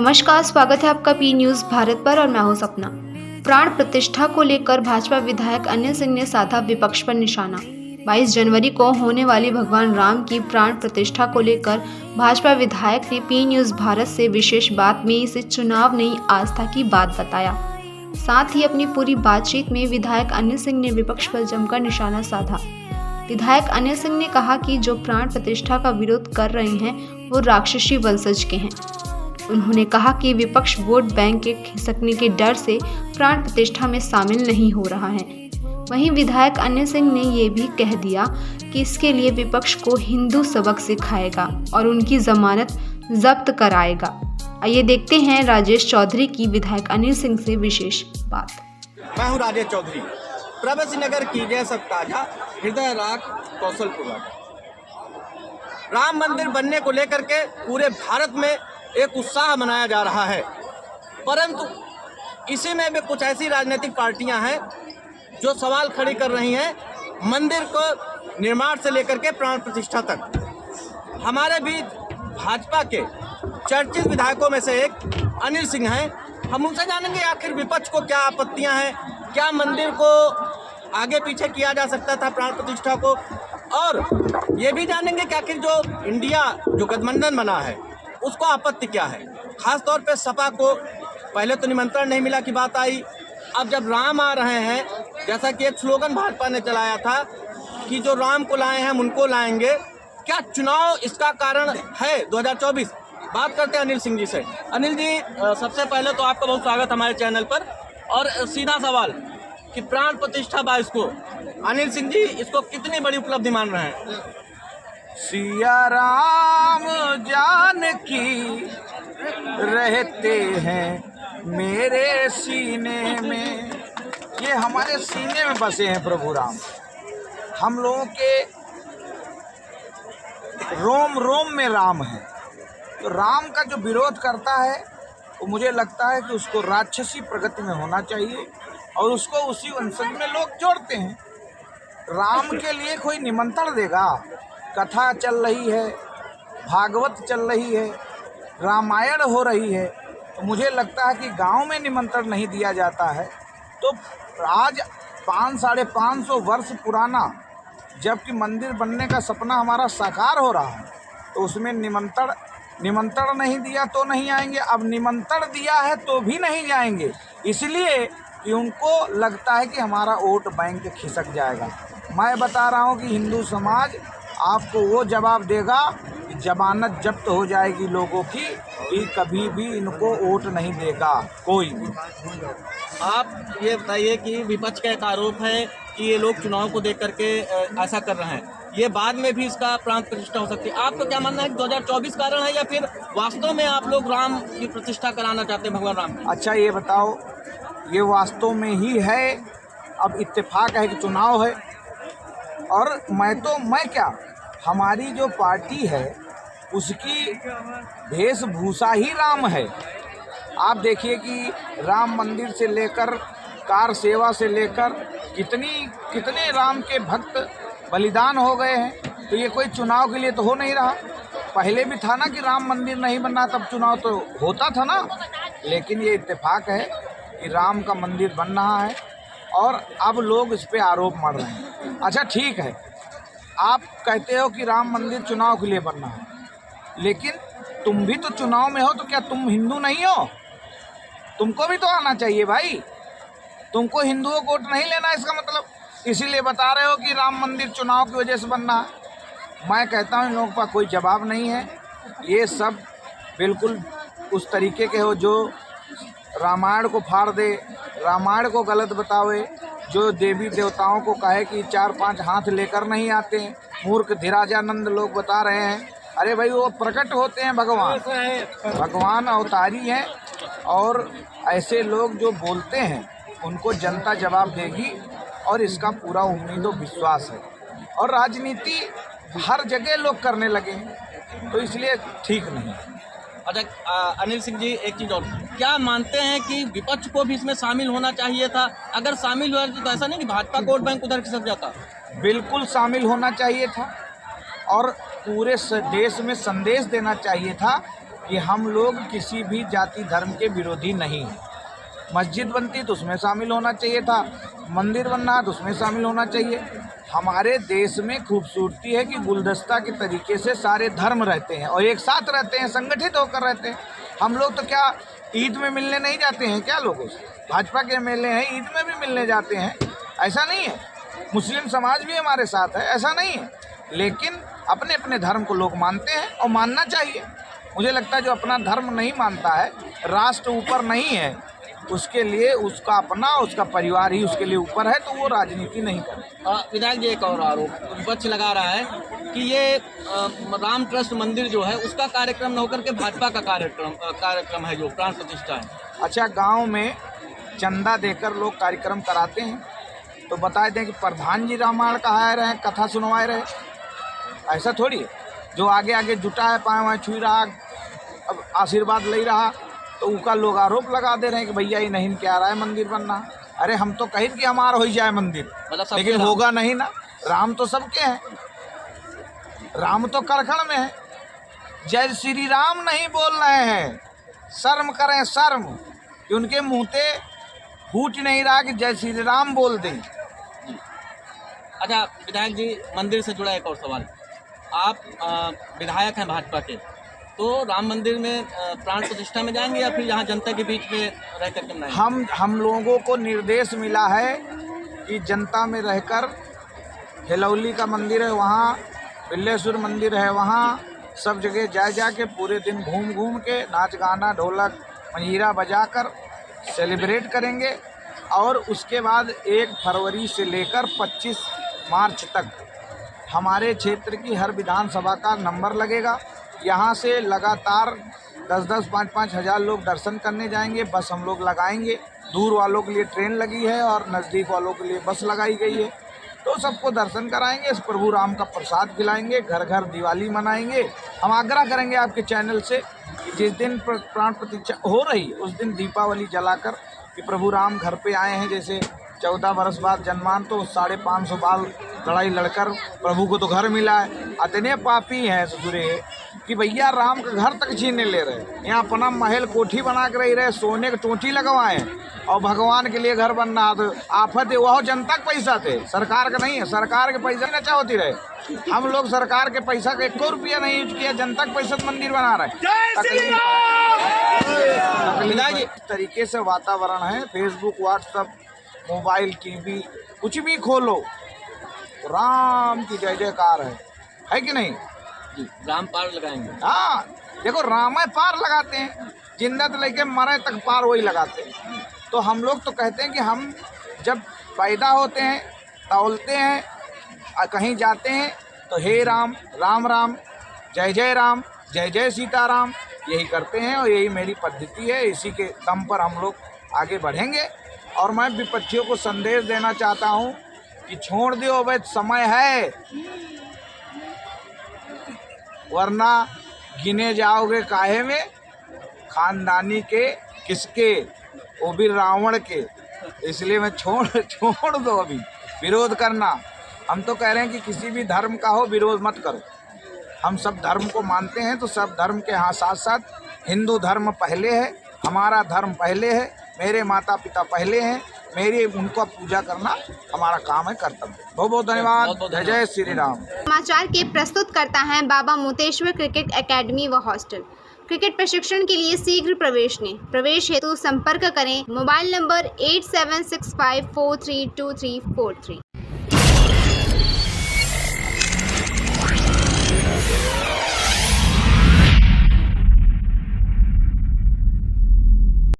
नमस्कार, स्वागत है आपका पी न्यूज़ भारत पर और मैं हूं सपना। प्राण प्रतिष्ठा को लेकर भाजपा विधायक अनिल सिंह ने साधा विपक्ष पर निशाना। 22 जनवरी को होने वाली भगवान राम की प्राण प्रतिष्ठा को लेकर भाजपा विधायक ने पी न्यूज़ भारत से विशेष बात में इसे चुनाव नहीं आस्था की बात बताया। साथ ही अपनी पूरी बातचीत में विधायक अनिल सिंह ने विपक्ष पर जमकर निशाना साधा। विधायक अनिल सिंह ने कहा कि जो प्राण प्रतिष्ठा का विरोध कर रहे हैं वो राक्षसी वंशज के हैं। उन्होंने कहा कि विपक्ष वोट बैंक के खिसकने के डर से प्राण प्रतिष्ठा में शामिल नहीं हो रहा है। वहीं विधायक अनिल सिंह ने ये भी कह दिया कि इसके लिए विपक्ष को हिंदू सबक सिखाएगा और उनकी जमानत जब्त कराएगा। आइए देखते हैं राजेश चौधरी की विधायक अनिल सिंह से विशेष बात। मैं हूं राजेश चौधरी। प्रवेश नगर कीजिए सब ताजा, हृदय राग कौशलपुर। राम मंदिर बनने को लेकर के पूरे भारत में एक उत्साह मनाया जा रहा है, परंतु इसी में भी कुछ ऐसी राजनीतिक पार्टियां हैं जो सवाल खड़ी कर रही हैं मंदिर को निर्माण से लेकर के प्राण प्रतिष्ठा तक। हमारे बीच भाजपा के चर्चित विधायकों में से एक अनिल सिंह हैं। हम उनसे जानेंगे आखिर विपक्ष को क्या आपत्तियां हैं, क्या मंदिर को आगे पीछे किया जा सकता था प्राण प्रतिष्ठा को, और ये भी जानेंगे कि आखिर जो इंडिया जो गठबंधन बना है उसको आपत्ति क्या है। खास तौर पे सपा को पहले तो निमंत्रण नहीं मिला की बात आई, अब जब राम आ रहे हैं, जैसा कि एक स्लोगन भाजपा ने चलाया था कि जो राम को लाए हैं हम उनको लाएंगे, क्या चुनाव इसका कारण है 2024? बात करते हैं अनिल सिंह जी से। अनिल जी, सबसे पहले तो आपका बहुत स्वागत हमारे चैनल पर। और सीधा सवाल कि प्राण प्रतिष्ठा 22 को अनिल सिंह जी इसको कितनी बड़ी उपलब्धि मान रहे हैं? सिया राम जानकी रहते हैं मेरे सीने में। ये हमारे सीने में बसे हैं प्रभु राम। हम लोगों के रोम रोम में राम है। तो राम का जो विरोध करता है वो मुझे लगता है कि उसको राक्षसी प्रगति में होना चाहिए और उसको उसी वंशज में लोग जोड़ते हैं। राम के लिए कोई निमंत्रण देगा? कथा चल रही है, भागवत चल रही है, रामायण हो रही है, तो मुझे लगता है कि गांव में निमंत्रण नहीं दिया जाता है। तो आज 500-550 वर्ष पुराना जबकि मंदिर बनने का सपना हमारा साकार हो रहा है, तो उसमें निमंत्रण नहीं दिया तो नहीं आएंगे। अब निमंत्रण दिया है तो भी नहीं जाएंगे, इसलिए कि उनको लगता है कि हमारा वोट बैंक खिसक जाएगा। मैं बता रहा हूँ कि हिंदू समाज आपको वो जवाब देगा कि जमानत जब्त हो जाएगी लोगों की, कि कभी भी इनको वोट नहीं देगा कोई भी। आप ये बताइए कि विपक्ष का एक आरोप है कि ये लोग चुनाव को देख करके ऐसा कर रहे हैं, ये बाद में भी इसका प्राण प्रतिष्ठा हो सकती है। आपको क्या मानना है कि 2024 कारण है या फिर वास्तव में आप लोग राम की प्रतिष्ठा कराना चाहते हैं, भगवान राम की? अच्छा ये बताओ, ये वास्तव में ही है? अब इत्तेफाक है कि चुनाव है, और मैं क्या, हमारी जो पार्टी है उसकी वेशभूषा ही राम है। आप देखिए कि राम मंदिर से लेकर कार सेवा से लेकर कितने राम के भक्त बलिदान हो गए हैं। तो ये कोई चुनाव के लिए तो हो नहीं रहा। पहले भी था ना कि राम मंदिर नहीं बनना, तब चुनाव तो होता था ना। लेकिन ये इत्तेफाक है कि राम का मंदिर बन रहा है और अब लोग इस पे आरोप मढ़ रहे हैं। अच्छा ठीक है, आप कहते हो कि राम मंदिर चुनाव के लिए बनना है, लेकिन तुम भी तो चुनाव में हो, तो क्या तुम हिंदू नहीं हो? तुमको भी तो आना चाहिए भाई। तुमको हिंदुओं को वोट नहीं लेना इसका मतलब, इसीलिए बता रहे हो कि राम मंदिर चुनाव की वजह से बनना है। मैं कहता हूँ इन लोगों का कोई जवाब नहीं है। ये सब बिल्कुल उस तरीके के हो जो रामायण को फाड़ दे, रामायण को गलत बतावे, जो देवी देवताओं को कहे कि 4-5 हाथ लेकर नहीं आते हैं। मूर्ख धीराजानंद लोग बता रहे हैं, अरे भाई वो प्रकट होते हैं भगवान अवतारी हैं। और ऐसे लोग जो बोलते हैं उनको जनता जवाब देगी, और इसका पूरा उम्मीद और विश्वास है। और राजनीति हर जगह लोग करने लगे हैं, तो इसलिए ठीक नहीं। अच्छा अनिल सिंह जी, एक चीज़ और, क्या मानते हैं कि विपक्ष को भी इसमें शामिल होना चाहिए था? अगर शामिल हुआ तो ऐसा नहीं कि भाजपा का वोट बैंक उधर खिसक जाता? बिल्कुल शामिल होना चाहिए था, और पूरे देश में संदेश देना चाहिए था कि हम लोग किसी भी जाति धर्म के विरोधी नहीं हैं। मस्जिद बनती तो उसमें शामिल होना चाहिए था, मंदिर बनना तो उसमें शामिल होना चाहिए। हमारे देश में खूबसूरती है कि गुलदस्ता के तरीके से सारे धर्म रहते हैं और एक साथ रहते हैं, संगठित होकर रहते हैं। हम लोग तो क्या ईद में मिलने नहीं जाते हैं क्या? लोगों से भाजपा के एमएलए हैं, ईद में भी मिलने जाते हैं, ऐसा नहीं है। मुस्लिम समाज भी हमारे साथ है, ऐसा नहीं है। लेकिन अपने अपने धर्म को लोग मानते हैं और मानना चाहिए। मुझे लगता है जो अपना धर्म नहीं मानता है, राष्ट्र ऊपर नहीं है, उसके लिए उसका अपना, उसका परिवार ही उसके लिए ऊपर है, तो वो राजनीति नहीं करे। विधायक जी, एक और आरोप विपक्ष लगा रहा है कि ये राम ट्रस्ट मंदिर जो है उसका कार्यक्रम न होकर के भाजपा का कार्यक्रम है, जो प्राण प्रतिष्ठा है। अच्छा, गांव में चंदा देकर लोग कार्यक्रम कराते हैं तो बता दें कि प्रधान जी रामायण कहा रहे, कथा सुनवाए रहे, ऐसा थोड़ी है। जो आगे आगे जुटा है, पाए वहाँ छुई रहा, अब आशीर्वाद ले रहा, तो उनका लोग आरोप लगा दे रहे हैं कि भैया ये नहीं क्या रहा है मंदिर बनना। अरे हम तो कहीं कि हमारा हो जाए मंदिर, लेकिन होगा नहीं ना। राम तो सबके हैं, राम तो करखड़ में है। जय श्री राम नहीं बोल रहे हैं, शर्म करें शर्म कि उनके मुँहते फूट नहीं रहा कि जय श्री राम बोल दें। अच्छा विधायक जी, मंदिर से जुड़ा एक और सवाल। आप विधायक हैं भाजपा के, तो राम मंदिर में प्राण प्रतिष्ठा में जाएंगे या फिर यहाँ जनता के बीच में रह करके मनाएंगे? हम लोगों को निर्देश मिला है कि जनता में रहकर, हिलौली का मंदिर है वहाँ, बिल्लेश्वर मंदिर है वहाँ, सब जगह जा के पूरे दिन घूम घूम के नाच गाना ढोलक मंजीरा बजाकर सेलिब्रेट करेंगे। और उसके बाद 1 फरवरी से लेकर 25 मार्च तक हमारे क्षेत्र की हर विधानसभा का नंबर लगेगा। यहाँ से लगातार 10-10, 5-5 हज़ार लोग दर्शन करने जाएंगे। बस हम लोग लगाएंगे, दूर वालों के लिए ट्रेन लगी है और नज़दीक वालों के लिए बस लगाई गई है, तो सबको दर्शन कराएंगे, इस प्रभु राम का प्रसाद खिलाएंगे, घर घर दिवाली मनाएंगे। हम आग्रह करेंगे आपके चैनल से कि जिस दिन प्राण प्रतिष्ठा हो रही है उस दिन दीपावली जलाकर कि प्रभु राम घर पे आए हैं, जैसे 14 बरस बाद जन्मान, तो 550 बाल लड़ाई लड़कर प्रभु को तो घर मिला है। इतने पापी हैं ससुरे कि भैया राम का घर तक छीनने ले रहे, यहाँ अपना महल कोठी बना कर रही रहे, सोने की टोटी लगवाए और भगवान के लिए घर बनना। तो आफत है, वह जनता का पैसा थे, सरकार का नहीं है। सरकार के पैसा ही नचा होती रहे। हम लोग सरकार के पैसा का 1 रुपया नहीं यूज किया, जनता का पैसा मंदिर बना रहे हैं। इस तरीके से वातावरण है, फेसबुक, व्हाट्सएप, मोबाइल, टीवी, कुछ भी खोलो राम की जय जयकार है कि नहीं जी? राम पार लगाएंगे। हाँ, देखो रामाय पार लगाते हैं, जिंदत लेके मरे तक पार वही लगाते हैं। तो हम लोग तो कहते हैं कि हम जब पैदा होते हैं, तौलते हैं, कहीं जाते हैं तो हे राम, राम राम, जय जय राम, जय जय सीताराम, यही करते हैं और यही मेरी पद्धति है। इसी के दम पर हम लोग आगे बढ़ेंगे। और मैं विपक्षियों को संदेश देना चाहता हूँ कि छोड़ दो, अब समय है, वरना गिने जाओगे काहे में, खानदानी के किसके, वो भी रावण के। इसलिए मैं छोड़ दो अभी विरोध करना। हम तो कह रहे हैं कि किसी भी धर्म का हो, विरोध मत करो। हम सब धर्म को मानते हैं, तो सब धर्म के हाँ साथ साथ हिंदू धर्म पहले है, हमारा धर्म पहले है, मेरे माता पिता पहले हैं, मेरी उनका पूजा करना हमारा काम है, कर्तव्य। बहुत बहुत धन्यवाद। जय जय श्री राम। समाचार के प्रस्तुत करता है बाबा मोतेश्वर क्रिकेट एकेडमी व हॉस्टल। क्रिकेट प्रशिक्षण के लिए शीघ्र प्रवेश लें। प्रवेश हेतु संपर्क करें मोबाइल नंबर 8765432343।